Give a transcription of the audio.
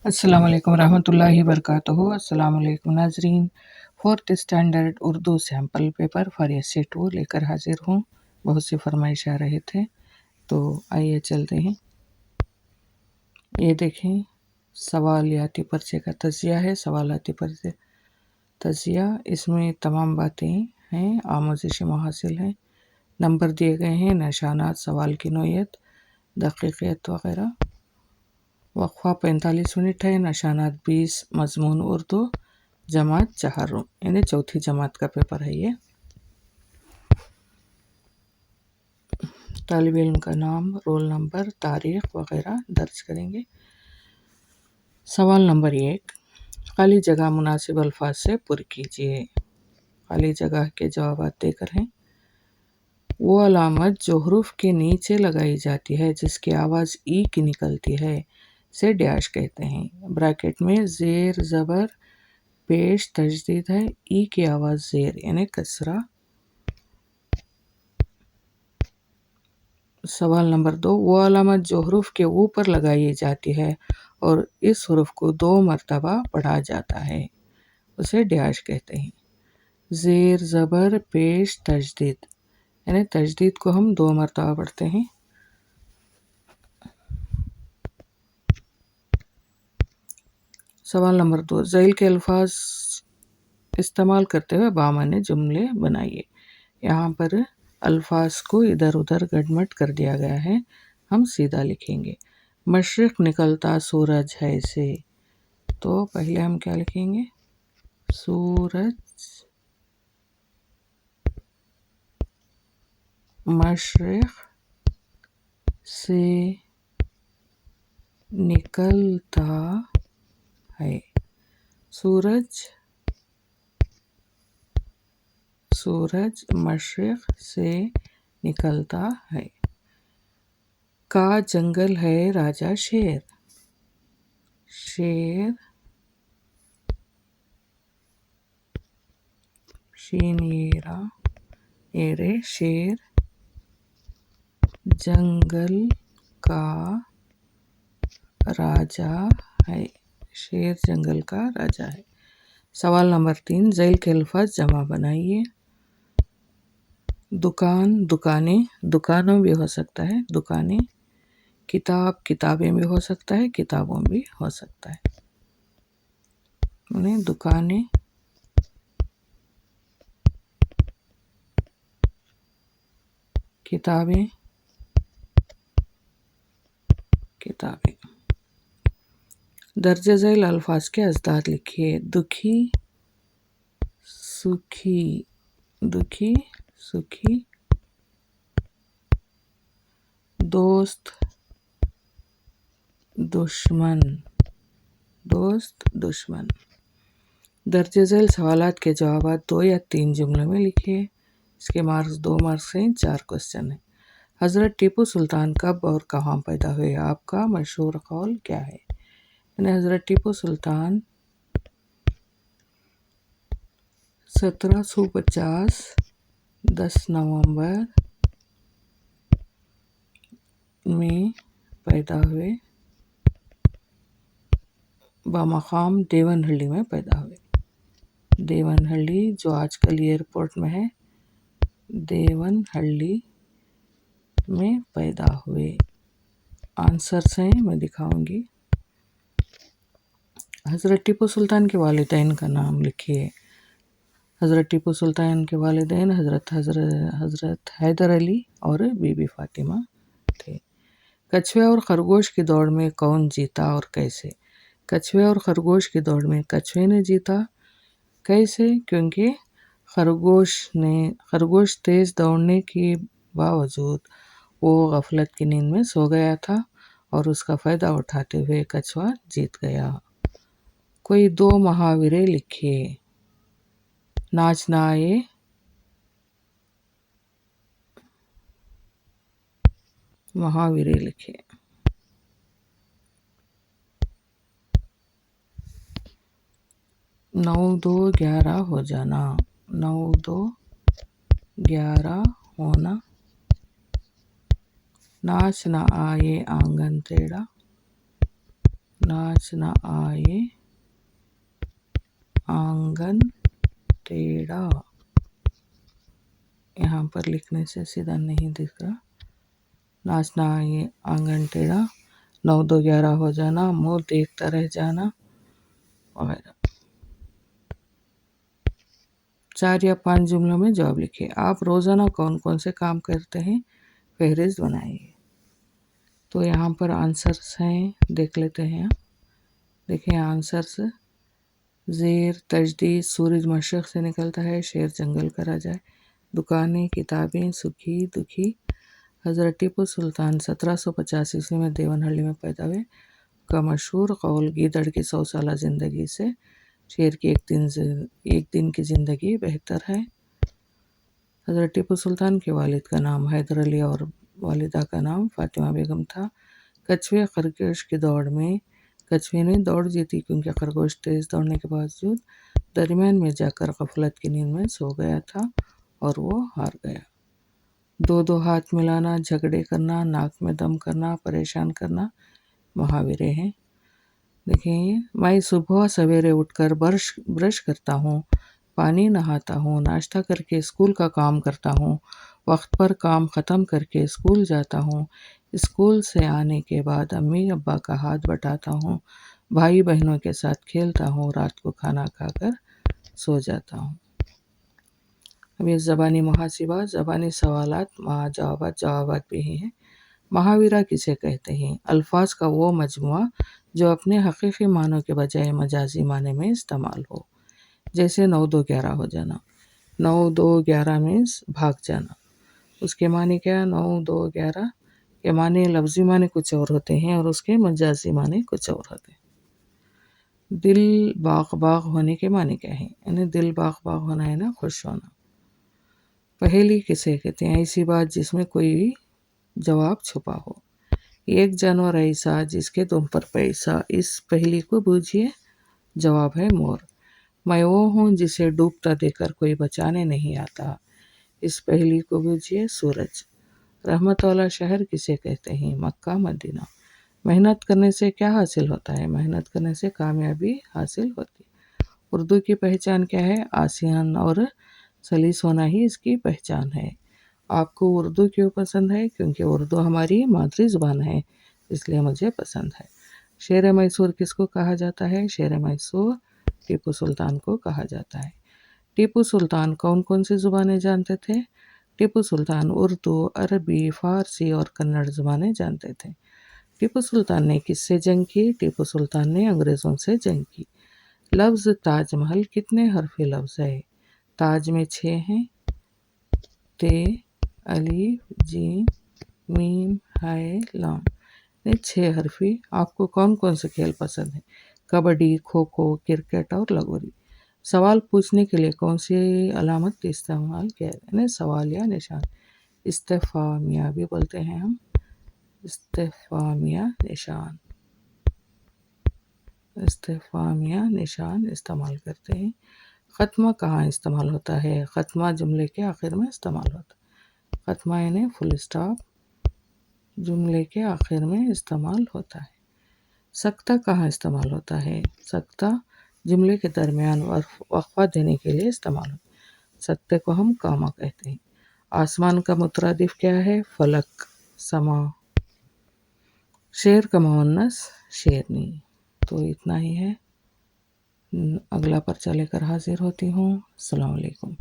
अस्सलाम वालेकुम रहमतुल्लाहि वबरकातुहू। अस्सलाम वालेकुम नाजरीन। 4th standard Urdu sample paper for SA 2 लेकर हाजिर हूँ। बहुत सी फरमाइश आ रहे थे तो आइए चलते हैं। ये देखें, सवालियाती पर्चे का तज़िया है। सवालाती पर्चे तज़िया, इसमें तमाम बातें हैं, आमोज़िश महासिल हैं, नंबर दिए गए हैं, निशानात, सवाल की नौयत, दक़ीक़त वग़ैरह। वक़फ़ा 45 मिनट है। निशानात 20, मज़मून उर्दू, जमात 4, यानी चौथी जमात का पेपर है ये। तालिब इल्म का नाम, रोल नंबर, तारीख़ वग़ैरह दर्ज करेंगे। सवाल नंबर 1, खाली जगह मुनासिब अल्फाज से पुर कीजिए। खाली जगह के जवाब देकर हैं। वो अलामत जो हरूफ के नीचे लगाई जाती है जिसकी आवाज़ ई की निकलती है से डैश कहते हैं। ब्रैकेट में ज़ेर ज़बर पेश तजदीद है, ई की आवाज़ ज़ेर यानी कसरा। सवाल नंबर 2, वो अलामत जो हरूफ के ऊपर लगाई जाती है और इस हरूफ को 2 मरतबा पढ़ा जाता है उसे डैश कहते हैं। ज़ेर ज़बर पेश तजदीद यानी तजदीद को हम 2 मरतबा पढ़ते हैं। सवाल नंबर 2, ज़ैल के अल्फाज इस्तेमाल करते हुए बामाने जुमले बनाइए। यहाँ पर अल्फाज को इधर उधर गड़मट कर दिया गया है, हम सीधा लिखेंगे। मशरिक़ निकलता सूरज है से, तो पहले हम क्या लिखेंगे? सूरज मशरिक़ से निकलता है। सूरज मशरिक़ से निकलता है। का जंगल है राजा शेर, शेर शीन येरा एरे शेर जंगल का राजा है। शेर जंगल का राजा है। सवाल नंबर 3, ज़ैल के अल्फाज जमा बनाइए। दुकान दुकानें, दुकानों भी हो सकता है, दुकानें। किताब किताबें भी हो सकता है, किताबों भी हो सकता है। उन्हें दुकानें, किताबें, किताबें। दर्ज ज़ैल अल्फाज के अज़दाद लिखिए। दुखी सुखी, दुखी सुखी। दोस्त दुश्मन, दोस्त दुश्मन। दर्ज ज़ैल सवालात के जवाब 2 या 3 जुमलों में लिखिए। इसके मार्क्स 2 मार्क्स हैं, 4 क्वेश्चन हैं। हज़रत टीपू सुल्तान कब और कहाँ पैदा हुए? आपका मशहूर कौल क्या है? हज़रत टीपू सुल्तान 1750 10 नवंबर में पैदा हुए। बमकाम देवनहल्ली में पैदा हुए। देवनहल्ली जो आजकल एयरपोर्ट में है, देवनहल्ली में पैदा हुए। आंसर्स हैं, मैं दिखाऊंगी। हज़रत टीपू सुल्तान के वालिदैन का नाम लिखिए। हज़रत टीपू सुल्तान के वालिदैन हज़रत हैदर अली और बीबी फातिमा थे। कछुए और खरगोश की दौड़ में कौन जीता और कैसे? कछुए और खरगोश की दौड़ में कछुए ने जीता। कैसे? क्योंकि खरगोश तेज़ दौड़ने के बावजूद वो गफलत की नींद में सो गया था और उसका फ़ायदा उठाते हुए कछुआ जीत गया। कोई 2 मुहावरे लिखिए। नाचना आए, मुहावरे लिखिए। 9 2 11 हो जाना, 9 2 11 होना। नाच ना आए आंगन टेढ़ा, नाच न आए आंगन टेढ़ा। यहाँ पर लिखने से सीधा नहीं दिख रहा। नाच न आए आंगन टेढ़ा, 9 2 11 हो जाना, मुँह देखता रह जाना वगैरह। 4 या 5 जुमलों में जवाब लिखिए। आप रोज़ाना कौन कौन से काम करते हैं, फहरिस्त बनाइए। तो यहाँ पर आंसर्स हैं, देख लेते हैं। देखिए आंसर्स, ज़ेर तजदीद, सूरज मशरक़ से निकलता है, शेर जंगल का राजा है, दुकानें, किताबें, सुखी दुखी। हज़रत टीपू सुल्तान 1750 ईस्वी में देवनहल्ली में पैदा हुए। का मशहूर कौल, गीदड़ की 100 साल ज़िंदगी से शेर की एक दिन की ज़िंदगी बेहतर है। हज़रत टीपू सुल्तान के वालिद का नाम हैदर अली और वालिदा का नाम फ़ातिमा बेगम था। कछुए खरगोश की दौड़ में कछुए ने दौड़ जीती क्योंकि खरगोश तेज़ दौड़ने के बावजूद दरमियान में जाकर गफलत की नींद में सो गया था और वो हार गया। 2 हाथ मिलाना, झगड़े करना, नाक में दम करना, परेशान करना मुहावरे हैं। देखिए, मैं सुबह सवेरे उठकर ब्रश करता हूँ, पानी नहाता हूँ, नाश्ता करके स्कूल का काम करता हूँ, वक्त पर काम ख़त्म करके स्कूल जाता हूँ, स्कूल से आने के बाद अम्मी अब्बा का हाथ बटाता हूँ, भाई बहनों के साथ खेलता हूँ, रात को खाना खाकर सो जाता हूँ। अब ये ज़बानी मुहासिबा, ज़बानी सवालात, जवाबात भी हैं। मुहावरा किसे कहते हैं? अल्फाज का वो मजमुआ जो अपने हकीकी मानों के बजाय मजाजी माने में इस्तेमाल हो। जैसे 9 2 11 हो जाना। 9 2 11 मीन्स भाग जाना। उसके माने क्या? 9 2 11 के माने, लफ्ज़ी माने कुछ और होते हैं और उसके मजाजी माने कुछ और होते हैं। दिल बाग बाग होने के माने क्या है? यानी दिल बाग बाग होना है ना, खुश होना। पहेली किसे कहते हैं? ऐसी बात जिसमें कोई जवाब छुपा हो। एक जानवर ऐसा जिसके तुम पर पैसा, इस पहेली को बूझिए। जवाब है मोर। मैं वो हूँ जिसे डूबता देखकर कोई बचाने नहीं आता, इस पहेली को बूझिए। सूरज। रहमत वाला शहर किसे कहते हैं? Mecca Medina. मेहनत करने से क्या हासिल होता है? मेहनत करने से कामयाबी हासिल होती है। उर्दू की पहचान क्या है? आसान और सलीस होना ही इसकी पहचान है। आपको उर्दू क्यों पसंद है? क्योंकि उर्दू हमारी मातृ ज़ुबान है, इसलिए मुझे पसंद है। शेर मैसूर किसको कहा जाता है? शेर मैसूर टीपू सुल्तान को कहा जाता है। टीपू सुल्तान कौन कौन सी ज़ुबानें जानते थे? टीपू सुल्तान उर्दू, अरबी, फ़ारसी और कन्नड़ ज़ुबानें जानते थे। टीपू सुल्तान ने किससे जंग की? टीपू सुल्तान ने अंग्रेज़ों से जंग की। लफ्ज़ ताजमहल कितने हरफी लफ्ज़ है? ताज में 6 हैं। ते, अलिफ, जीम, मीम, हाय, लाम। 6 हरफी। आपको कौन कौन से खेल पसंद है? कबड्डी, खो खो, क्रिकेट और लगोरी। सवाल पूछने के लिए कौन सी अलामत इस्तेमाल किया जाता है? सवाल या निशान। इस्तेफामिया भी बोलते हैं हम। इस्तेफामिया निशान इस्तेमाल करते हैं। ख़त्मा कहाँ इस्तेमाल होता है? ख़त्मा जुमले के आखिर में इस्तेमाल होता है। ख़त्मा यानी फुल स्टॉप जुमले के आखिर में इस्तेमाल होता है। सख्ता कहाँ इस्तेमाल होता है? सख्ता जुमले के दरमियान वक्फा देने के लिए इस्तेमाल होता है। सख्ते को हम कामा कहते हैं। आसमान का मुतरादिफ क्या है? फलक, समा। शेर का मुअन्नस शेरनी। तो इतना ही है। अगला पर्चा लेकर हाजिर होती हूँ। अस्सलाम वालेकुम।